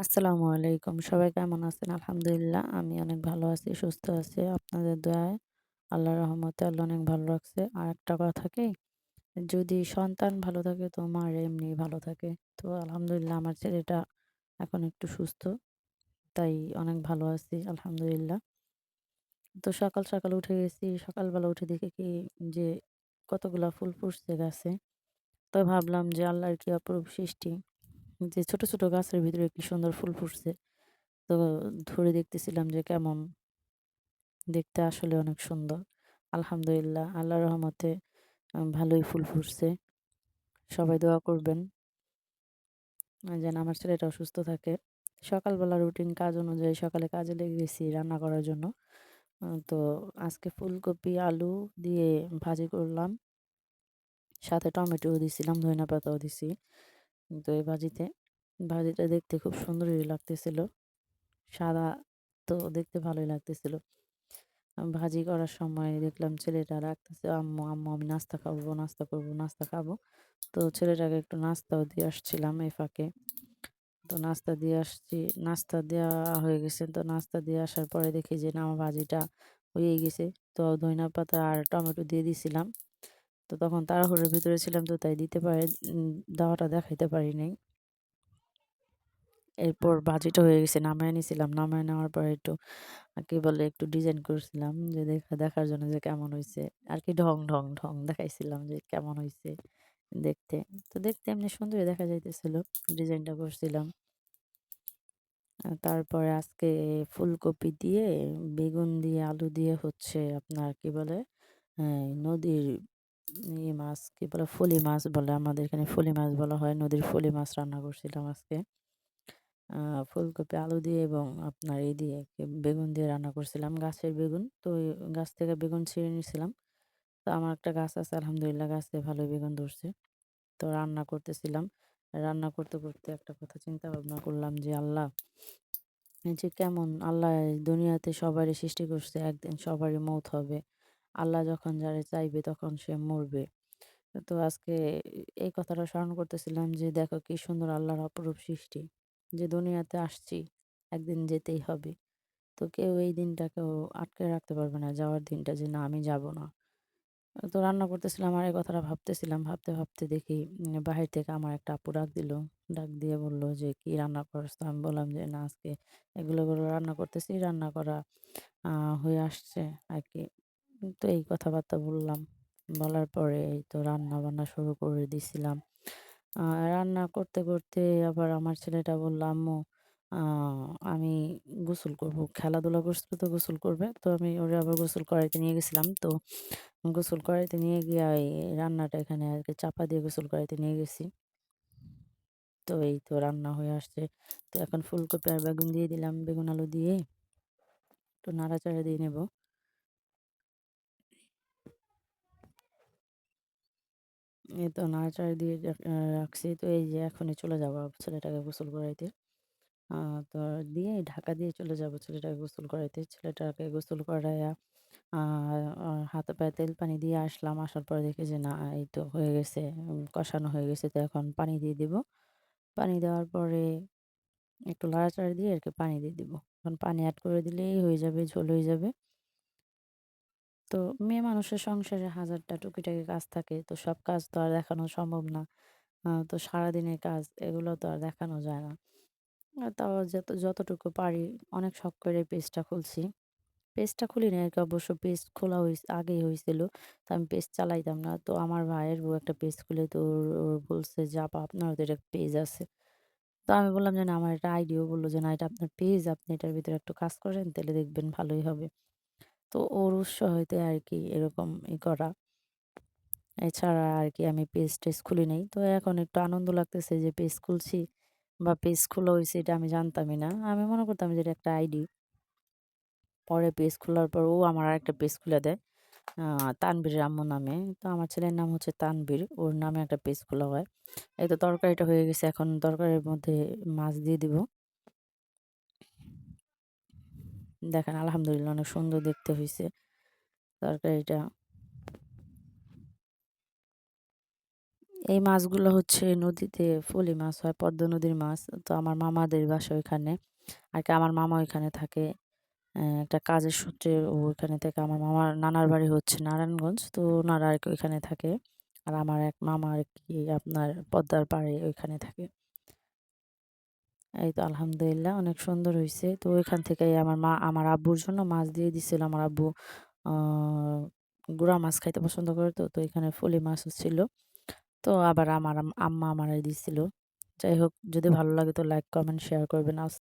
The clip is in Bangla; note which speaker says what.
Speaker 1: আসসালামু আলাইকুম। সবাই কেমন আছেন? আলহামদুলিল্লাহ আমি অনেক ভালো আছি, সুস্থ আছি। আপনাদের দোয়ায় আল্লাহর রহমতে আল্লাহ অনেক ভালো রাখছে। আরেকটা কথা কি, যদি সন্তান ভালো থাকে তো মার এমনি ভালো থাকে। তো আলহামদুলিল্লাহ আমার ছেলেটা এখন একটু সুস্থ। তাই অনেক ভালো আছি আলহামদুলিল্লাহ। তো সকাল, সকাল উঠে গেছি। সকালবেলা উঠে দেখি কি যে কতগুলা ফুল ফুটছে গাছে। তো ভাবলাম যে আল্লাহর কি অপরূপ সৃষ্টি। যে ছোট, ছোট গাছের ভিতরে কি সুন্দর ফুল ফুটছে। তো ধরে দেখতেছিলাম যে কেমন দেখতে, আসলে অনেক সুন্দর। আলহামদুলিল্লাহ আল্লাহর রহমতে ভালোই ফুল ফুটছে। সবাই দোয়া করবেন যেন আমার ছেলেটা অসুস্থ থাকে। সকালবেলা রুটিন কাজ অনুযায়ী সকালে কাজে লেগে গেছি রান্না করার জন্য। তো আজকে ফুলকপি, আলু দিয়ে ভাজি করলাম। সাথে টমেটোও দিছিলাম, ধইনা পাতাও দিছি। তো এই ভাজিটা দেখতে খুব সুন্দরই লাগতেছিল। সাদা, তো দেখতে ভালোই লাগতেছিল। ভাজি করার সময় দেখলাম ছেলেটা ডাকতেছে, "আম্মু, আম্মু আমি নাস্তা খাবো, নাস্তা করব, নাস্তা খাবো।" তো ছেলেটাকে একটু নাস্তাও দিয়ে আসছিলাম এই ফাঁকে। তো নাস্তা দিয়ে আসছি, নাস্তা দেওয়া হয়ে গেছে। তো নাস্তা দিয়ে আসার পরে দেখি যে না, আমার ভাজিটা হয়েই গেছে। তো ধইনা পাতা আর টমেটো দিয়ে দিছিলাম। তো তখন তাড়াহুড়োর ভিতরে ছিলাম, তো তাই দেওয়াটা দেখাইতে পারি নাই। এরপর ভাজিটা হয়ে গেছে, নামায় নিছিলাম। নামায় নেওয়ার পরে একটু কি বলে, একটু ডিজাইন করছিলাম যে দেখার জন্য যে কেমন হইছে। আরকি ঢং দেখাইছিলাম যে কেমন হইছে দেখতে। তো দেখতে এমনি সুন্দরই দেখা যাইতেছিল। ডিজাইনটা করছিলাম। তারপরে আজকে ফুলকপি দিয়ে, বেগুন দিয়ে, আলু দিয়ে হচ্ছে আপনার কি বলে, নদীর মাছ কি বলে, ফলি মাছ বলে। আমাদের এখানে ফলি মাছ বলা হয়। নদীর ফলি মাছ রান্না করছিলাম আজকে। আ ফুলকপি, আলু দিয়ে এবং আপনার এই দিয়ে বেগুন দিয়ে রান্না করছিলাম। গাছের বেগুন। তো ওই গাছ থেকে বেগুন ছিঁড়ে নিছিলাম। তো আমার একটা গাছ আছে আলহামদুলিল্লাহ, গাছে ভালোই বেগুন ধরছে। তো রান্না করতেছিলাম। রান্না করতে, করতে একটা কথা চিন্তা ভাবনা করলাম যে আল্লাহ, এই যে কেমন আল্লাহ এই দুনিয়াতে সবারই সৃষ্টি করছে। একদিন সবারই মৌত হবে। আল্লাহ যখন যারে চাইবে তখন সে মরবে। তো আজকে এই কথাটা স্মরণ করতেছিলাম যে দেখো কি সুন্দর আল্লাহর অপরূপ সৃষ্টি। যে দুনিয়াতে আসছি, একদিন যেতেই হবে। তো কেউ এই দিনটাকেও আটকে রাখতে পারবে না, যাওয়ার দিনটা যে না আমি যাব না। তো রান্না করতেছিলাম আর এই কথাটা ভাবতেছিলাম। ভাবতে, ভাবতে দেখি বাহির থেকে আমার একটা আপু ডাক দিল। ডাক দিয়ে বলল যে, "কি রান্না করছ?" তো আমি বললাম যে, "না আজকে এগুলো রান্না করতেছি। রান্না করা আ হয়ে আসছে আরকি।" তো এই কথাবার্তা বললাম। বলার পরে এই তো রান্না-বান্না শুরু করে দিছিলাম। আ রান্না করতে, করতে আবার আমার ছেলেটা বলল, "আম্মু আ আমি গোসল করব।" খেলাধুলা করছিল তো গোসল করবে। তো আমি ওরে আবার গোসল করাইতে নিয়ে গেছিলাম। তো গোসল করাইতে নিয়ে গিয়া এই রান্নাটা এখানে আরকি চাপা দিয়ে গোসল করাইতে নিয়ে গেছি। তো এই তো রান্না হয়ে আসছে। তো এখন ফুলকপি আর বেগুন দিয়ে দিলাম। বেগুন আলু দিয়ে একটু নাড়াচাড়া দিয়ে নেব। এই তো নাড়াচাড়া দিয়ে রাখছি। তো এই যে এখনই চলে যাবো ছেলেটাকে গোসল করাইতে। আ তো দিয়ে ঢাকা দিয়ে চলে যাবো ছেলেটাকে গোসল করাইতে। ছেলেটাকে গোসল করাইয়া আ আ হাতে পায়ে তেল পানি দিয়ে আসলাম। আসার পরে দেখি যে না, এই তো হয়ে গেছে, কষানো হয়ে গেছে। তো এখন পানি দিয়ে দিব। পানি দেওয়ার পরে একটু নাড়াচাড়া দিয়ে আরকি পানি দিয়ে দিব। এখন পানি এড করে দিলেই হয়ে যাবে, ঝোল হয়ে যাবে। তো মেয়ে মানুষের সংসারে হাজারটা টুকিটাকি কাজ থাকে। তো সব কাজ তো আর দেখানো সম্ভব না। তো সারাদিনের কাজ এগুলো তো আর দেখানো যায় না। তাও যতটুকু পারি অনেক শখ করে পেজটা খুলছি। পেজটা খুলি নাই আরকি, অবশ্য পেজ খোলা আগেই হইছিল। তো আমি পেজ চালাইতাম না। তো আমার ভাইয়ের বউ একটা পেজ খুলে, তো ও বলছে যে, "আপা আপনারও তো এটা পেজ আছে।" তো আমি বললাম যে, "না, আমার এটা আইডি।" ও বলল যে, "না, এটা আপনার পেজ। আপনি এটার ভিতরে একটু কাজ করেন, তাইলে দেখবেন ভালোই হবে।" তো ওর উৎসাহতে আরকি এরকম করা। এছাড়া আরকি আমি পেজ-টেজ খুলি নাই। তো এখন একটু আনন্দ লাগতেছে যে পেজ খুলছি বা পেজ খোলা হইছে, এটা আমি জানতামই না। আমি মনে করতাম যে এটা একটা আইডি। পরে পেজ খোলার পর ও আমার আরেকটা পেজ খুলে দেয়। আ তানভীরের আম্মু নামে। তো আমার ছেলের নাম হচ্ছে তানভীর। ওর নামে একটা পেজ খোলা হয়। এই তো তরকারিটা হয়ে গেছে। এখন তরকারির মধ্যে মাছ দিয়ে দিব। দেখেন আলহামদুলিল্লাহ অনেক সুন্দর দেখতে হইছে তরকারিটা। এই মাছগুলো হচ্ছে নদীতে ফলি মাছ হয়, পদ্মা নদীর মাছ। তো আমার মামাদের বাসা ওইখানে। আর কি আমার মামা ওইখানে থাকে। একটা কাজের সূত্রে ও ওইখানে থেকে আমার মামার নানার বাড়ি হচ্ছে নারায়ণগঞ্জ। তো ওনারা আরকি ওইখানে থাকে। আর আমার এক মামা আরকি আপনার পদ্মার পাড়ে ওইখানে থাকে। এই তো আলহামদুলিল্লাহ অনেক সুন্দর হইছে। তো ওইখান থেকেই আমার আব্বুর জন্য মাছ দিয়ে দিছিল। আমার আব্বু আ গুড়া মাছ খাইতে পছন্দ করে তো। তো এখানে ফলি মাছও ছিল। তো আবার আমার আম্মা আমারে দিছিল। যাই হোক যদি ভালো লাগে তো লাইক, কমেন্ট, শেয়ার করবেন।